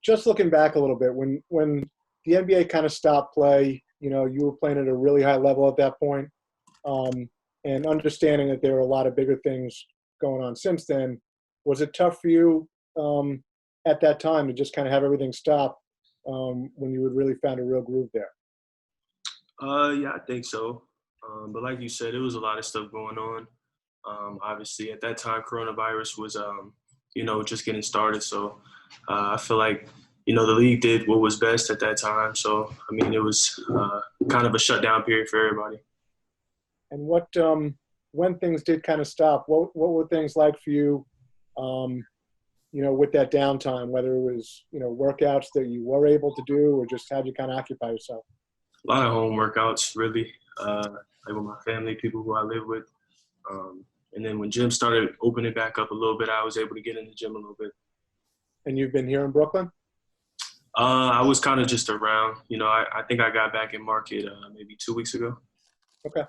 Just looking back a little bit, when the NBA kind of stopped play, you were playing at a really high level at that point, and understanding that there were a lot of bigger things going on since then. Was it tough for you at that time to just kind of have everything stop when you had really found a real groove there? Yeah, I think so. But like you said, it was a lot of stuff going on. Obviously, at that time, coronavirus was, just getting started. So I feel like, the league did what was best at that time. So, I mean, it was kind of a shutdown period for everybody. And when things did kind of stop, what were things like for you, with that downtime, whether it was, workouts that you were able to do or just how'd you kind of occupy yourself? A lot of home workouts, really, like with my family, people who I live with. And then when gym started opening back up a little bit, I was able to get in the gym a little bit. And you've been here in Brooklyn? I was kind of just around. I think I got back in market maybe 2 weeks ago. Okay.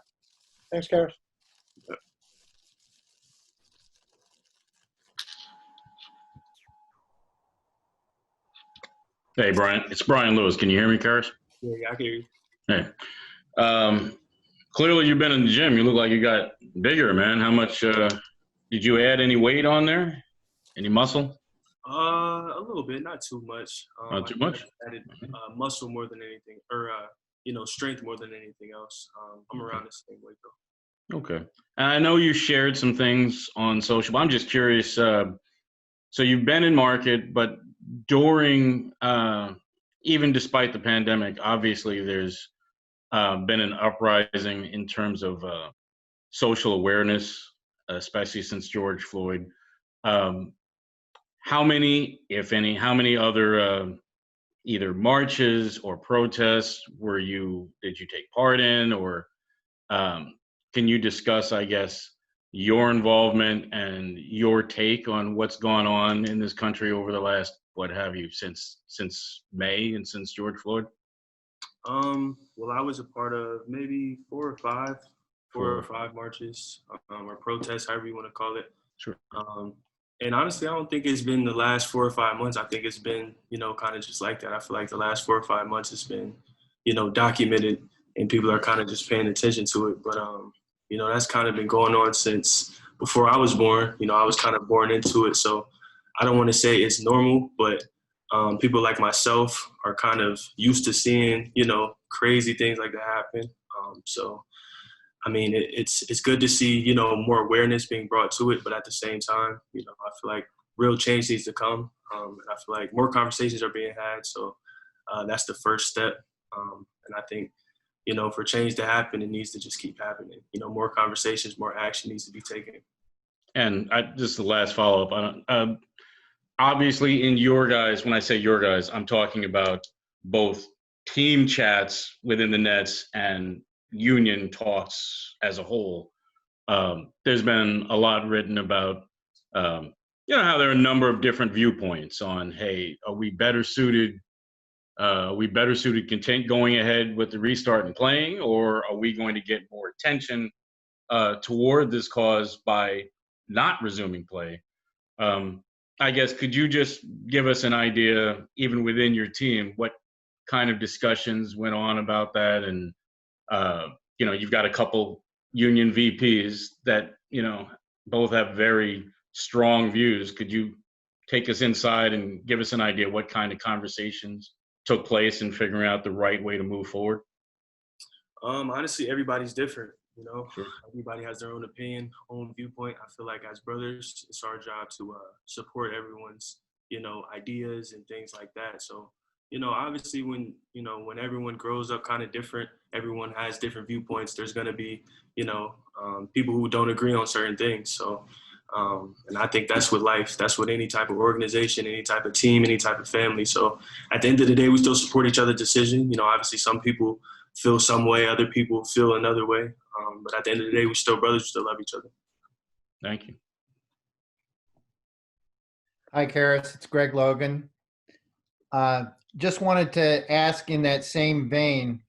Thanks, Caris. Yeah. Hey, Brian. It's Brian Lewis. Can you hear me, Caris? Yeah, I can hear you. Hey. Clearly, you've been in the gym. You look like you got bigger, man. How much did you add any weight on there? Any muscle? A little bit, not too much. Not too much? I added muscle more than anything, or strength more than anything else. I'm around the same weight though. Okay. And I know you shared some things on social, but I'm just curious. So you've been in market, but during, even despite the pandemic, obviously there's been an uprising in terms of social awareness, especially since George Floyd. How many, if any, other either marches or protests did you take part in, or can you discuss, I guess, your involvement and your take on what's gone on in this country over the last, since May and since George Floyd? Well, I was a part of maybe four or five marches or protests, however you want to call it. Sure. And honestly, I don't think it's been the last 4 or 5 months. I think it's been, kind of just like that. I feel like the last 4 or 5 months has been, documented, and people are kind of just paying attention to it. But, that's kind of been going on since before I was born. I was kind of born into it. So I don't want to say it's normal, but people like myself are kind of used to seeing, crazy things like that happen. So, I mean, it's good to see, more awareness being brought to it, but at the same time, I feel like real change needs to come. And I feel like more conversations are being had. So that's the first step. And I think, for change to happen, it needs to just keep happening. More conversations, more action needs to be taken. And just the last follow-up. Obviously, in your guys, when I say your guys, I'm talking about both team chats within the Nets and union talks as a whole. There's been a lot written about, how there are a number of different viewpoints on, hey, are we better suited going ahead with the restart and playing, or are we going to get more attention toward this cause by not resuming play? I guess, could you just give us an idea, even within your team, what kind of discussions went on about that? And, you've got a couple union VPs that, both have very strong views. Could you take us inside and give us an idea what kind of conversations took place in figuring out the right way to move forward? Honestly, everybody's different. Sure. Everybody has their own opinion, own viewpoint. I feel like as brothers, it's our job to support everyone's, ideas and things like that. So, obviously when everyone grows up kind of different, everyone has different viewpoints. There's going to be, people who don't agree on certain things. So, and I think that's with life. That's with any type of organization, any type of team, any type of family. So at the end of the day, we still support each other's decision. Obviously some people feel some way, other people feel another way. But at the end of the day, we're still brothers, we still love each other. Thank you. Hi, Caris. It's Greg Logan. Just wanted to ask in that same vein,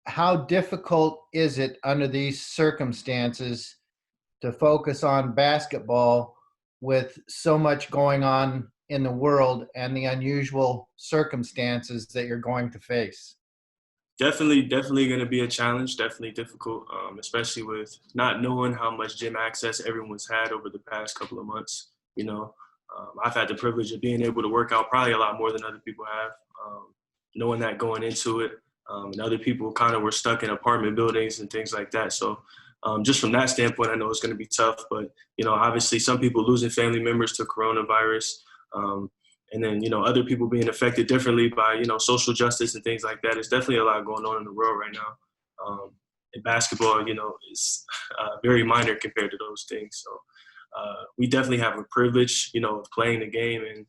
how difficult is it under these circumstances to focus on basketball with so much going on in the world and the unusual circumstances that you're going to face? Definitely going to be a challenge. Definitely difficult, especially with not knowing how much gym access everyone's had over the past couple of months. I've had the privilege of being able to work out probably a lot more than other people have. Knowing that going into it, and other people kind of were stuck in apartment buildings and things like that. So just from that standpoint, I know it's going to be tough. But obviously, some people losing family members to coronavirus. And then, other people being affected differently by, social justice and things like that. There's definitely a lot going on in the world right now. And basketball, is very minor compared to those things. So we definitely have a privilege, of playing the game and,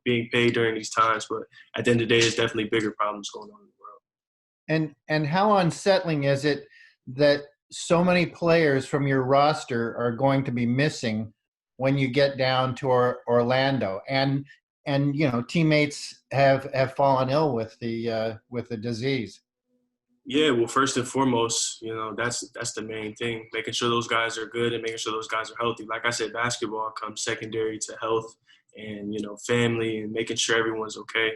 being paid during these times. But at the end of the day, there's definitely bigger problems going on in the world. And how unsettling is it that so many players from your roster are going to be missing when you get down to Orlando? And teammates have fallen ill with the disease. Yeah, well, first and foremost, that's the main thing, making sure those guys are good and making sure those guys are healthy. Like I said, basketball comes secondary to health and, family and making sure everyone's okay.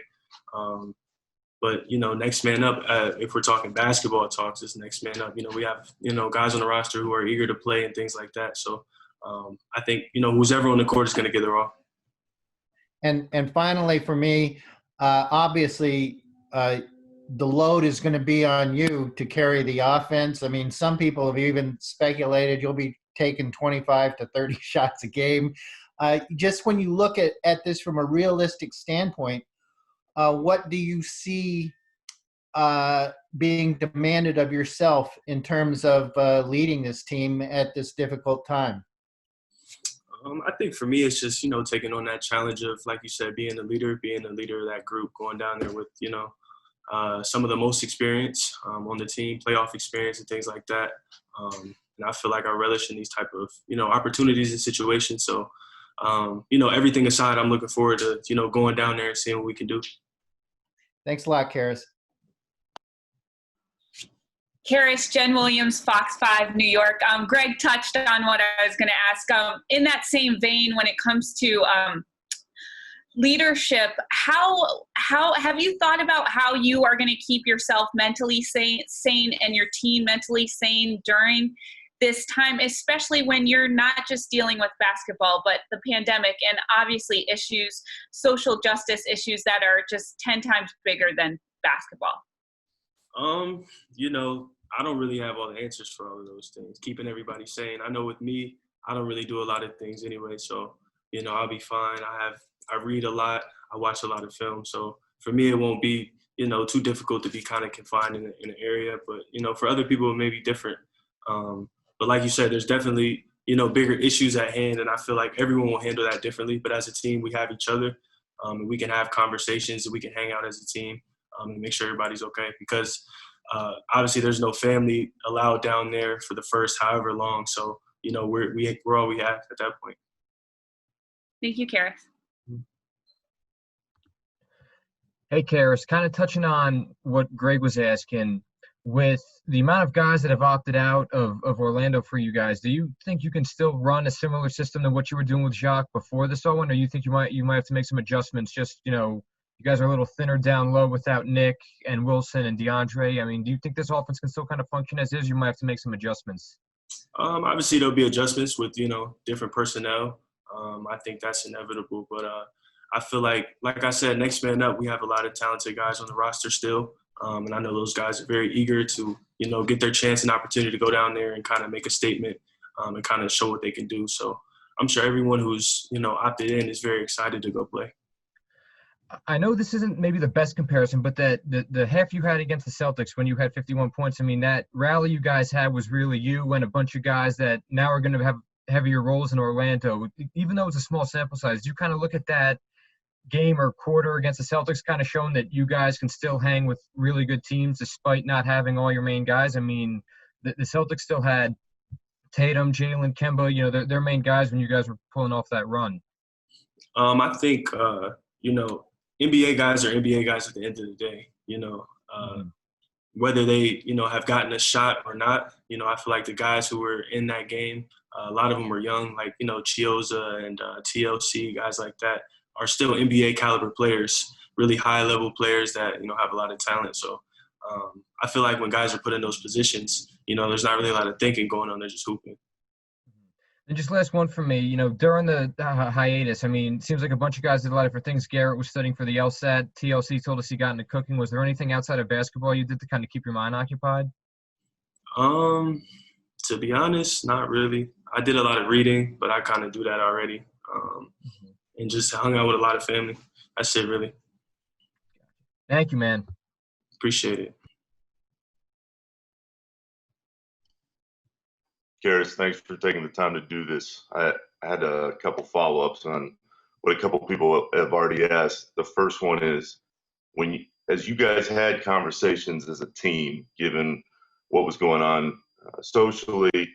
But, next man up, if we're talking basketball talks, is next man up. We have, guys on the roster who are eager to play and things like that. So I think, who's ever on the court is going to get their all. And finally, for me, obviously, the load is going to be on you to carry the offense. I mean, some people have even speculated you'll be taking 25 to 30 shots a game. Just when you look at this from a realistic standpoint, what do you see being demanded of yourself in terms of leading this team at this difficult time? I think for me, it's just, taking on that challenge of, like you said, being a leader of that group, going down there with, some of the most experience on the team, playoff experience and things like that. And I feel like I relish in these type of, opportunities and situations. So, everything aside, I'm looking forward to, going down there and seeing what we can do. Thanks a lot, Caris. Caris, Jen Williams, Fox 5, New York. Greg touched on what I was going to ask. In that same vein, when it comes to leadership, how have you thought about how you are going to keep yourself mentally sane and your team mentally sane during this time, especially when you're not just dealing with basketball, but the pandemic and obviously issues, social justice issues that are just 10 times bigger than basketball? I don't really have all the answers for all of those things. Keeping everybody sane. I know with me, I don't really do a lot of things anyway. So, I'll be fine. I read a lot. I watch a lot of film. So for me, it won't be, too difficult to be kind of confined in an area. But, for other people, it may be different. But like you said, there's definitely, bigger issues at hand. And I feel like everyone will handle that differently. But as a team, we have each other. And we can have conversations and we can hang out as a team and make sure everybody's okay. Because obviously there's no family allowed down there for the first however long. So, we're all we have at that point. Thank you, Caris. Hey, Caris, kind of touching on what Greg was asking, with the amount of guys that have opted out of Orlando for you guys, do you think you can still run a similar system to what you were doing with Jacques before this all went, or you think you might have to make some adjustments? Just, you guys are a little thinner down low without Nick and Wilson and DeAndre. I mean, do you think this offense can still kind of function as is? You might have to make some adjustments. Obviously, there'll be adjustments with, different personnel. I think that's inevitable. But I feel like I said, next man up, we have a lot of talented guys on the roster still. And I know those guys are very eager to, get their chance and opportunity to go down there and kind of make a statement and kind of show what they can do. So I'm sure everyone who's, opted in is very excited to go play. I know this isn't maybe the best comparison, but that the half you had against the Celtics when you had 51 points, I mean, that rally you guys had was really you and a bunch of guys that now are going to have heavier roles in Orlando. Even though it's a small sample size, you kind of look at that game or quarter against the Celtics kind of showing that you guys can still hang with really good teams despite not having all your main guys. I mean, the Celtics still had Tatum, Jalen, Kemba, their main guys when you guys were pulling off that run. I think, NBA guys are NBA guys at the end of the day, whether they, have gotten a shot or not. I feel like the guys who were in that game, a lot of them were young, like, Chioza and TLC, guys like that are still NBA caliber players, really high level players that, have a lot of talent. So I feel like when guys are put in those positions, there's not really a lot of thinking going on. They're just hooping. And just last one for me, during the hiatus, it seems like a bunch of guys did a lot of different things. Garrett was studying for the LSAT. TLC told us he got into cooking. Was there anything outside of basketball you did to kind of keep your mind occupied? To be honest, not really. I did a lot of reading, but I kind of do that already. And just hung out with a lot of family. That's it, really. Thank you, man. Appreciate it. Caris, thanks for taking the time to do this. I had a couple follow-ups on what a couple people have already asked. The first one is, as you guys had conversations as a team, given what was going on socially,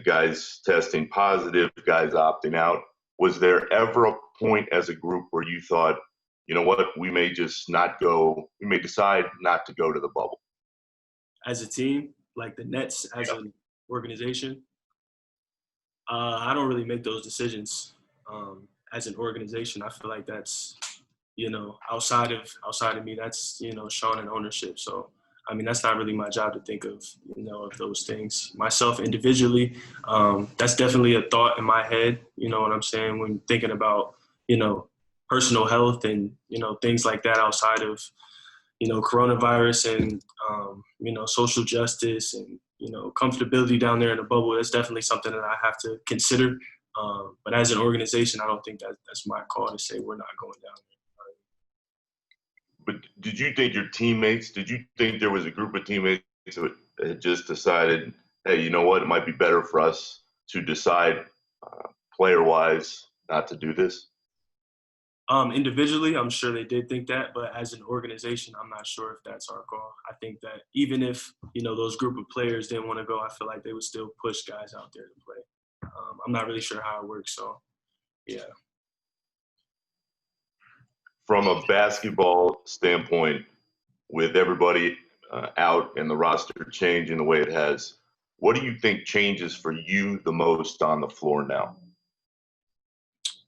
guys testing positive, guys opting out, was there ever a point as a group where you thought, you know what, we may decide not to go to the bubble? As a team, like the Nets as an organization, I don't really make those decisions as an organization. I feel like that's, outside of me, that's, Sean and ownership. So, that's not really my job to think of, of those things. Myself individually, that's definitely a thought in my head, you know what I'm saying, when thinking about, personal health and, things like that outside of, coronavirus and, social justice and, comfortability down there in the bubble. That's definitely something that I have to consider. But as an organization, I don't think that's my call to say we're not going down there. But did you think there was a group of teammates that had just decided, hey, you know what, it might be better for us to decide player-wise not to do this? Individually, I'm sure they did think that, but as an organization, I'm not sure if that's our call. I think that even if, those group of players didn't want to go, I feel like they would still push guys out there to play. I'm not really sure how it works, so, yeah. From a basketball standpoint, with everybody out and the roster changing the way it has, what do you think changes for you the most on the floor now?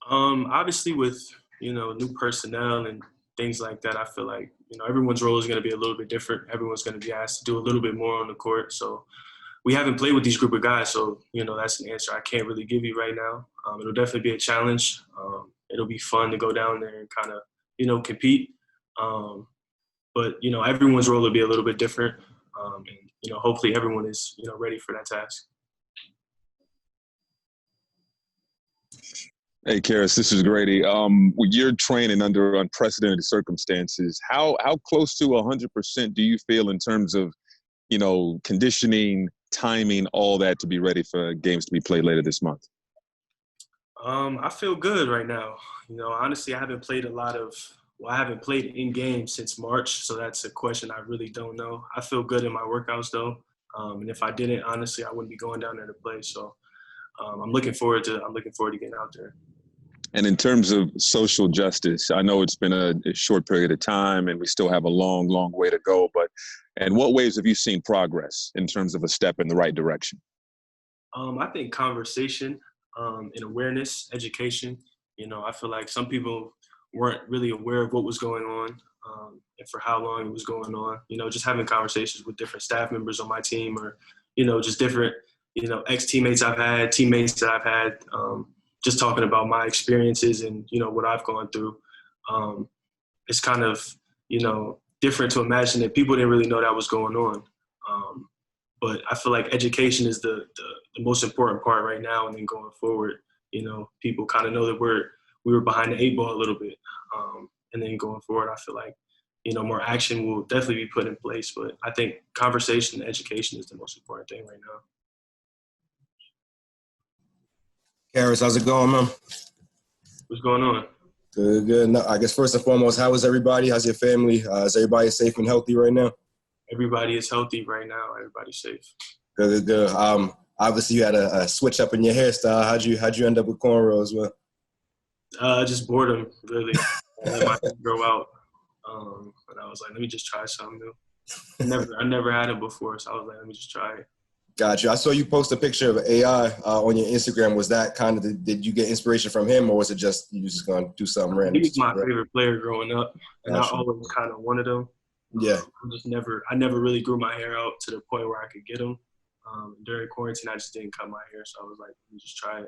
Obviously with, new personnel and things like that, I feel like, everyone's role is going to be a little bit different. Everyone's going to be asked to do a little bit more on the court. So we haven't played with these group of guys. So, that's an answer I can't really give you right now. It'll definitely be a challenge. It'll be fun to go down there and kind of, compete. But, everyone's role will be a little bit different. And, hopefully everyone is, ready for that task. Hey, Caris, this is Grady. You're training under unprecedented circumstances. How close to 100% do you feel in terms of, conditioning, timing, all that to be ready for games to be played later this month? I feel good right now. Honestly, I haven't played I haven't played in games since March, so that's a question I really don't know. I feel good in my workouts though. And if I didn't, honestly, I wouldn't be going down there to play. So I'm looking forward to getting out there. And in terms of social justice, I know it's been a short period of time and we still have a long, long way to go, but in what ways have you seen progress in terms of a step in the right direction? I think conversation and awareness, education. I feel like some people weren't really aware of what was going on and for how long it was going on. Just having conversations with different staff members on my team or, just different, ex-teammates I've had, teammates that I've had, just talking about my experiences and, what I've gone through. It's kind of, different to imagine that people didn't really know that was going on. But I feel like education is the most important part right now. And then going forward, people kind of know that we were behind the eight ball a little bit. And then going forward, I feel like, more action will definitely be put in place. But I think conversation and education is the most important thing right now. Caris, how's it going, man? What's going on? Good, good. No, I guess first and foremost, how is everybody? How's your family? Is everybody safe and healthy right now? Everybody is healthy right now. Everybody's safe. Good, good. Obviously, you had a switch up in your hairstyle. How'd you end up with cornrows, man? Just boredom, really. I let my hair grow out, and I was like, let me just try something new. I never had it before, so I was like, let me just try it. Gotcha. I saw you post a picture of AI on your Instagram. Was that kind of did you get inspiration from him, or was it just you just going to do something He random? was my favorite player growing up, and Gotcha. I always kind of wanted him. Yeah. I never really grew my hair out to the point where I could get him. During quarantine, I just didn't cut my hair, so I was like, let me just try it.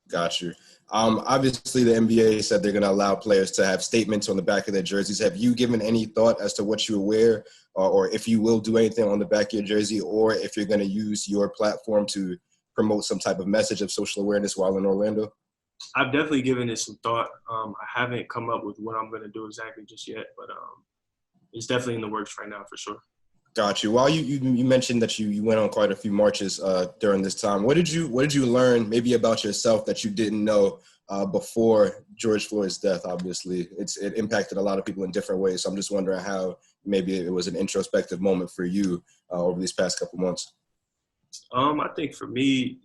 Got you. Obviously, the NBA said they're going to allow players to have statements on the back of their jerseys. Have you given any thought as to what you wear, or if you will do anything on the back of your jersey, or if you're going to use your platform to promote some type of message of social awareness while in Orlando? I've definitely given it some thought. I haven't come up with what I'm going to do exactly just yet, but it's definitely in the works right now for sure. Got you. While you mentioned that you went on quite a few marches during this time. What did you learn maybe about yourself that you didn't know before George Floyd's death? Obviously, it impacted a lot of people in different ways. So I'm just wondering how maybe it was an introspective moment for you over these past couple months. I think for me,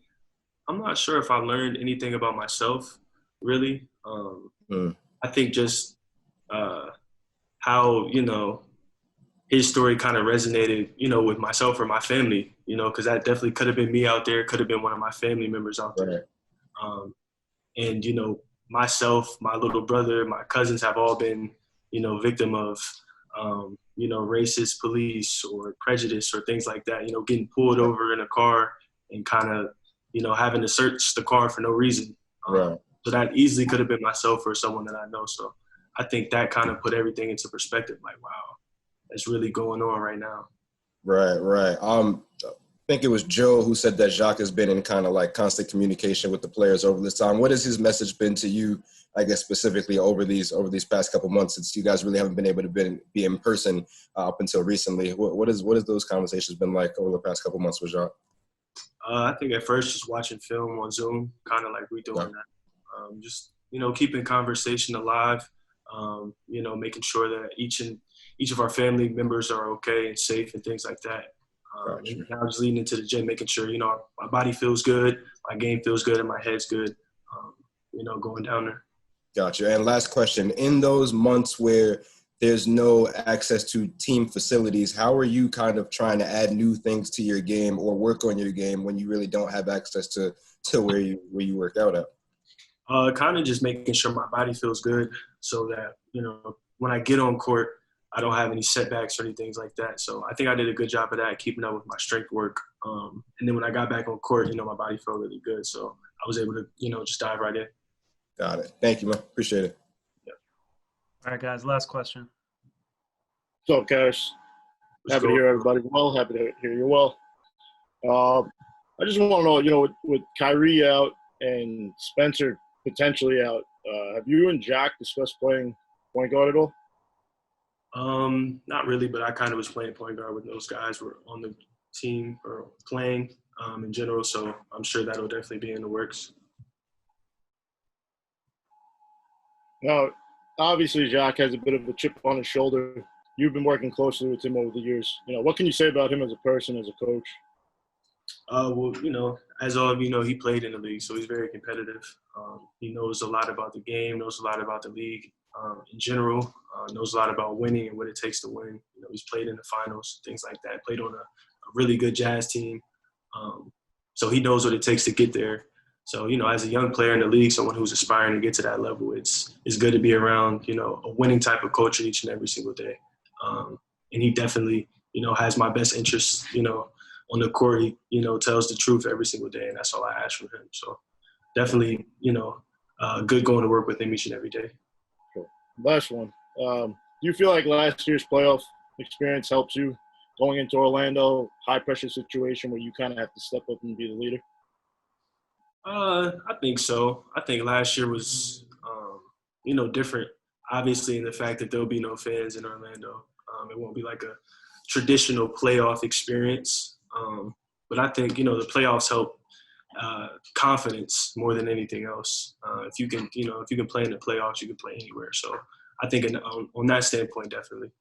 I'm not sure if I learned anything about myself really. I think just how his story kind of resonated, with myself or my family, because that definitely could have been me out there, could have been one of my family members out there. Right. And, myself, my little brother, my cousins have all been, victim of, racist police or prejudice or things like that, getting pulled over in a car and kind of, having to search the car for no reason. Right. So that easily could have been myself or someone that I know. So I think that kind of put everything into perspective, like, wow. That's really going on right now. Right. I think it was Joe who said that Jacques has been in kind of like constant communication with the players over this time. What has his message been to you, I guess, specifically over these past couple months, since you guys really haven't been able to be in person up until recently? What has those conversations been like over the past couple months with Jacques? I think at first just watching film on Zoom, kind of like we doing that. Just, keeping conversation alive, making sure that each of our family members are okay and safe and things like that. And now just leading into the gym, making sure, my body feels good, my game feels good, and my head's good, going down there. Gotcha. And last question, in those months where there's no access to team facilities, how are you kind of trying to add new things to your game or work on your game when you really don't have access to where you work out at? Kind of just making sure my body feels good so that, when I get on court, I don't have any setbacks or anything like that. So I think I did a good job of that, keeping up with my strength work. And then when I got back on court, my body felt really good. So I was able to, just dive right in. Got it. Thank you, man. Appreciate it. Yeah. All right, guys, last question. What's up, Caris? Happy to hear everybody well. Happy to hear you well. I just want to know, with Kyrie out and Spencer potentially out, have you and Jack discussed playing point guard at all? Not really, but I kind of was playing point guard with those guys who were on the team or playing in general, so I'm sure that'll definitely be in the works. Now, obviously, Jacques has a bit of a chip on his shoulder. You've been working closely with him over the years. What can you say about him as a person, as a coach? Well, as all of you know, he played in the league, so he's very competitive. He knows a lot about the game, knows a lot about the league in general, knows a lot about winning and what it takes to win. He's played in the finals, things like that, played on a really good Jazz team. So he knows what it takes to get there. So, as a young player in the league, someone who's aspiring to get to that level, it's good to be around, a winning type of culture each and every single day. And he definitely, has my best interests, on the court. He, tells the truth every single day, and that's all I ask from him. So definitely, good going to work with him each and every day. Cool. Last one. Do you feel like last year's playoff experience helps you going into Orlando, high-pressure situation where you kind of have to step up and be the leader? I think so. I think last year was, different, obviously, in the fact that there'll be no fans in Orlando. It won't be like a traditional playoff experience. But I think, the playoffs help confidence more than anything else. If you can play in the playoffs, you can play anywhere. So I think on that standpoint, definitely.